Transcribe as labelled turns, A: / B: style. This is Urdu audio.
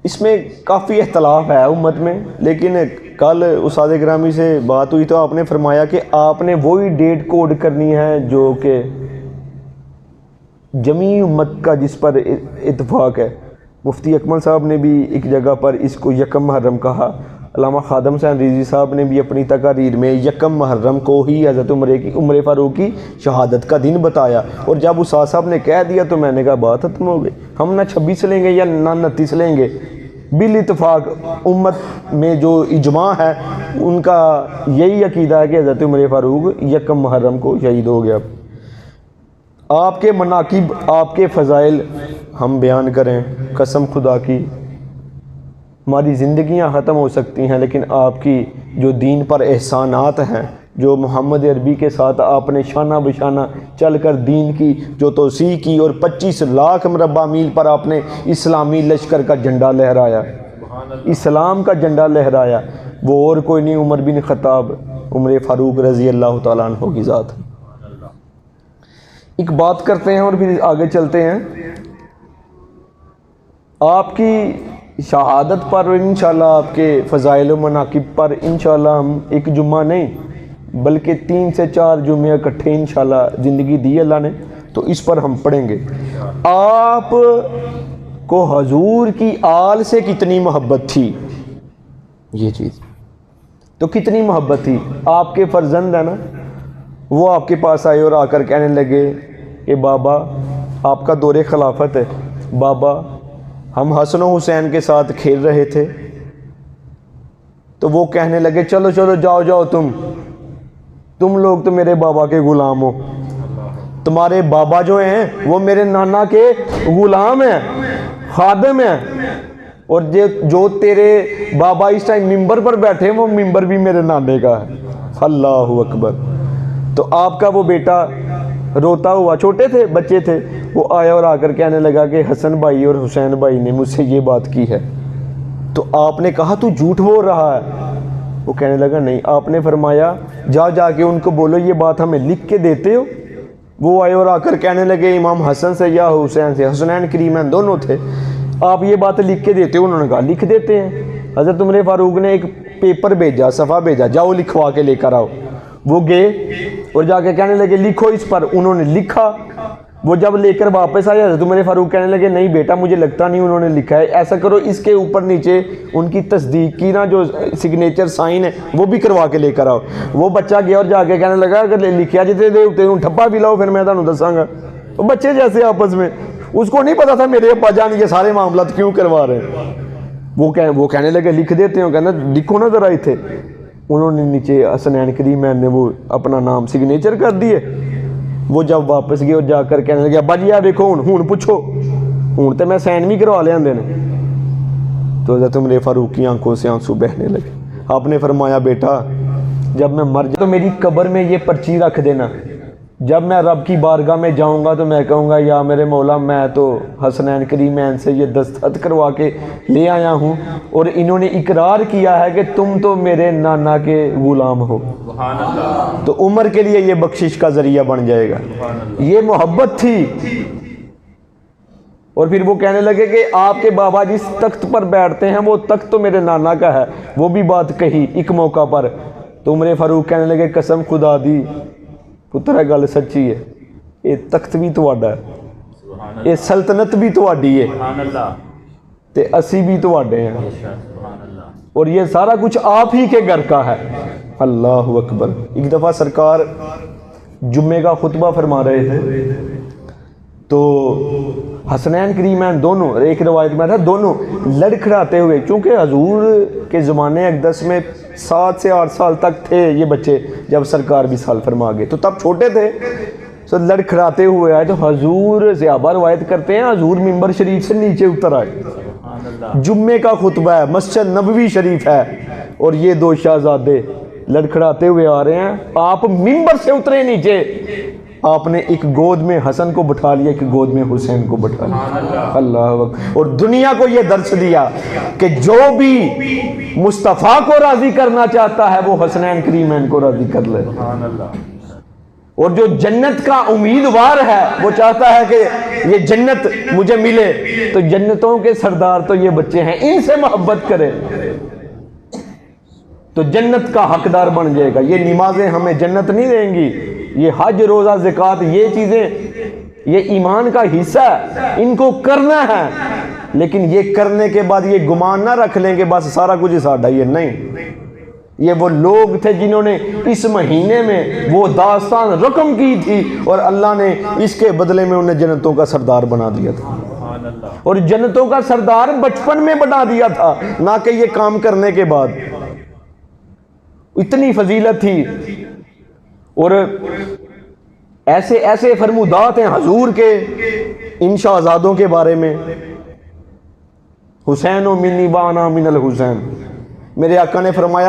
A: اس میں کافی اختلاف ہے امت میں، لیکن کل استاد گرامی سے بات ہوئی تو آپ نے فرمایا کہ آپ نے وہی ڈیٹ کوڈ کرنی ہے جو کہ جمیع امت کا جس پر اتفاق ہے۔ مفتی اکمل صاحب نے بھی ایک جگہ پر اس کو یکم محرم کہا، علامہ خادم حسین ریزی صاحب نے بھی اپنی تقاریر میں یکم محرم کو ہی حضرت عمر فاروق کی شہادت کا دن بتایا، اور جب استاد صاحب نے کہہ دیا تو میں نے کہا بات ختم ہو گئی، ہم نہ 26 لیں گے یا نہ 29 لیں گے۔ بالاتفاق امت میں جو اجماع ہے ان کا یہی عقیدہ ہے کہ حضرت عمر فاروق یکم محرم کو شہید ہو گیا۔ آپ کے مناقب، آپ کے فضائل ہم بیان کریں، قسم خدا کی ہماری زندگیاں ختم ہو سکتی ہیں، لیکن آپ کی جو دین پر احسانات ہیں، جو محمد عربی کے ساتھ آپ نے شانہ بشانہ چل کر دین کی جو توسیع کی، اور 25 لاکھ مربع میل پر آپ نے اسلامی لشکر کا جھنڈا لہرایا، اسلام کا جھنڈا لہرایا، وہ اور کوئی نہیں، عمر بن خطاب، عمر فاروق رضی اللہ تعالیٰ عنہ کی ذات۔ ایک بات کرتے ہیں اور پھر آگے چلتے ہیں۔ آپ کی شہادت پر اور انشاءاللہ آپ کے فضائل و مناقب پر انشاءاللہ ہم ایک جمعہ نہیں بلکہ 3 سے 4 جمعے اکٹھے انشاءاللہ زندگی دی اللہ نے، تو اس پر ہم پڑھیں گے۔ آپ کو حضور کی آل سے کتنی محبت تھی، یہ چیز تو کتنی محبت تھی۔ آپ کے فرزند ہیں نا، وہ آپ کے پاس آئے اور آ کر کہنے لگے کہ بابا آپ کا دور خلافت ہے، بابا ہم حسن و حسین کے ساتھ کھیل رہے تھے، تو وہ کہنے لگے چلو چلو جاؤ جاؤ، تم لوگ تو میرے بابا کے غلام ہو، تمہارے بابا جو ہیں وہ میرے نانا کے غلام ہیں، خادم ہیں، اور جو تیرے بابا اس ٹائم ممبر پر بیٹھے ہیں وہ ممبر بھی میرے نانے کا ہے۔ اللہ اکبر۔ تو آپ کا وہ بیٹا روتا ہوا، چھوٹے تھے، بچے تھے، وہ آیا اور آ کر کہنے لگا کہ حسن بھائی اور حسین بھائی نے مجھ سے یہ بات کی ہے۔ تو آپ نے کہا تو جھوٹ بول رہا ہے؟ وہ کہنے لگا نہیں۔ آپ نے فرمایا جا کے ان کو بولو یہ بات ہمیں لکھ کے دیتے ہو۔ وہ آئے اور آ کر کہنے لگے امام حسن سے یا حسین سے، حسنین کریمین دونوں تھے، آپ یہ بات لکھ کے دیتے ہو؟ انہوں نے کہا لکھ دیتے ہیں۔ حضرت عمر فاروق نے ایک پیپر بھیجا، صفحہ بھیجا، جاؤ لکھوا کے لے کر آؤ۔ وہ گئے اور جا کے کہنے لگے لکھو اس پر۔ انہوں نے لکھا۔ وہ جب لے کر واپس آئے حضرت عمر فاروق کہنے لگے نہیں بیٹا مجھے لگتا نہیں انہوں نے لکھا ہے، ایسا کرو اس کے اوپر نیچے ان کی تصدیق کی نا جو سگنیچر سائن ہے وہ بھی کروا کے لے کر آؤ۔ وہ بچہ گیا اور جا کے کہنے لگا اگر لکھیا جتے دے ہوتے ہوں ٹھپا بھی لاؤ پھر میں تمہیں دساں گا۔ وہ بچے جیسے آپس میں، اس کو نہیں پتا تھا میرے ابا جان یہ سارے معاملات کیوں کروا رہے ہیں۔ وہ کہنے لگے لکھ دیتے ہیں، کہنا لکھو نا ذرا تھے۔ انہوں نے نیچے حسنین کریمین نے وہ اپنا نام سگنیچر کر دیے۔ وہ جب واپس گئے اور جا کر کہنے لگے ابا جی دیکھو ہوں پوچھو، ہوں تو میں سین بھی کروا لیا نے۔ تو حضرت عمر فاروق کی آنکھوں سے آنسو بہنے لگے۔ آپ نے فرمایا بیٹا جب میں مر جاؤں تو میری قبر میں یہ پرچی رکھ دینا، جب میں رب کی بارگاہ میں جاؤں گا تو میں کہوں گا یا میرے مولا میں تو حسنین کریمین سے یہ دستخط کروا کے لے آیا ہوں اور انہوں نے اقرار کیا ہے کہ تم تو میرے نانا کے غلام ہو۔ تو عمر کے لیے یہ بخشش کا ذریعہ بن جائے گا۔ یہ محبت تھی۔ اور پھر وہ کہنے لگے کہ آپ کے بابا جس تخت پر بیٹھتے ہیں وہ تخت تو میرے نانا کا ہے، وہ بھی بات کہی ایک موقع پر۔ تو عمر فاروق کہنے لگے قسم خدا دی پتر گل سچی ہے، یہ تخت بھی تواڈا ہے، یہ سلطنت بھی تواڈی ہے تے اسی بھی تواڈے ہیں، اور یہ سارا کچھ آپ ہی کے گھر کا ہے۔ اللہ اکبر۔ ایک دفعہ سرکار جمعے کا خطبہ فرما رہے تھے تو حسنین کریمین دونوں، ایک روایت میں تھا دونوں لڑکھڑاتے ہوئے، چونکہ حضور کے زمانے اقدس میں 7 سے 8 سال تک تھے یہ بچے جب سرکار وصال فرما گئے، تو تب چھوٹے تھے، تو لڑکھڑاتے ہوئے آئے۔ تو حضور صحابہ روایت کرتے ہیں حضور ممبر شریف سے نیچے اتر آئے، جمعے کا خطبہ ہے، مسجد نبوی شریف ہے، اور یہ 2 شہزادے لڑکھڑاتے ہوئے آ رہے ہیں۔ آپ ممبر سے اترے نیچے، آپ نے ایک گود میں حسن کو بٹھا لیا، ایک گود میں حسین کو بٹھا لیا۔ اللہ اکبر۔ اور دنیا کو یہ درس دیا کہ جو بھی مصطفیٰ کو راضی کرنا چاہتا ہے وہ حسنین کریمین کو راضی کر لے۔ اور جو جنت کا امیدوار ہے وہ چاہتا ہے کہ یہ جنت مجھے ملے، تو جنتوں کے سردار تو یہ بچے ہیں، ان سے محبت کرے تو جنت کا حقدار بن جائے گا۔ یہ نمازیں ہمیں جنت نہیں دیں گی، یہ حج، روزہ، زکوٰۃ، یہ چیزیں یہ ایمان کا حصہ ہے، ان کو کرنا ہے، لیکن یہ کرنے کے بعد یہ گمان نہ رکھ لیں کہ بس سارا کچھ ساڈا ہی ہے۔ نہیں، یہ وہ لوگ تھے جنہوں نے اس مہینے میں وہ داستان رقم کی تھی، اور اللہ نے اس کے بدلے میں انہیں جنتوں کا سردار بنا دیا تھا، اور جنتوں کا سردار بچپن میں بنا دیا تھا، نہ کہ یہ کام کرنے کے بعد۔ اتنی فضیلت تھی، اور ایسے ایسے فرمودات ہیں حضور کے ان شہزادوں کے بارے میں، حسین و منی بانا من الحسین، میرے آقا نے فرمایا